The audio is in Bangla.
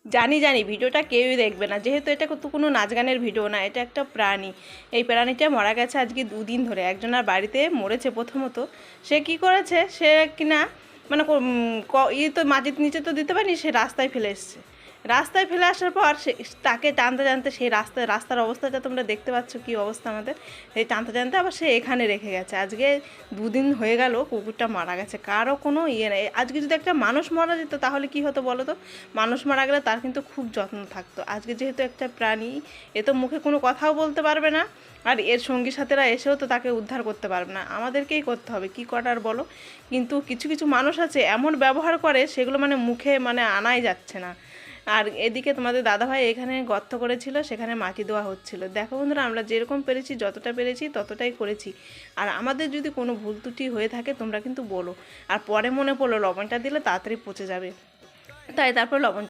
জানি জানি ভিডিওটা কেউই দেখবে না, যেহেতু এটা তো কোনো নাচ গানের ভিডিও না, এটা একটা প্রাণী। এই প্রাণীটা মারা গেছে আজকে 2 দিন ধরে। একজনের বাড়িতে মরেছে প্রথমত। সে কি করেছে, সে কিনা মানে তো মাটির নিচে তো দিতে পারেনি, সে রাস্তায় ফেলে এসছে। রাস্তায় ফেলে আসার পর সে তাকে টানতে টানতে সেই রাস্তার অবস্থাটা তোমরা দেখতে পাচ্ছ কী অবস্থা আমাদের। সেই টানতে টানতে আবার সে এখানে রেখে গেছে। আজকে 2 দিন হয়ে গেল কুকুরটা মারা গেছে, কারও কোনো ইয়ে নেই। আজকে যদি একটা মানুষ মারা যেত তাহলে কি হতো বলো তো? মানুষ মারা গেলে তার কিন্তু খুব যত্ন থাকতো। আজকে যেহেতু একটা প্রাণী, এ তো মুখে কোনো কথাও বলতে পারবে না, আর এর সঙ্গী সাথীরা এসেও তো তাকে উদ্ধার করতে পারবে না, আমাদেরকেই করতে হবে। কি করার বলো? কিন্তু কিছু কিছু মানুষ আছে এমন ব্যবহার করে, সেগুলো মানে মুখে মানে আনাই যাচ্ছে না। আর এদিকে তোমাদের দাদাভাই এখানে গর্ত করেছিল, সেখানে মাটি দেওয়া হচ্ছিল। দেখো বন্ধুরা, আমরা যেরকম পেরেছি, যতটা পেরেছি ততটাই করেছি। আর আমাদের যদি কোনো ভুল ত্রুটি হয়ে থাকে তোমরা কিন্তু বলো। আর পরে মনে পড়লো লবণটা দিলে তাড়াতাড়ি পচে যাবে, তাই তারপর লবণ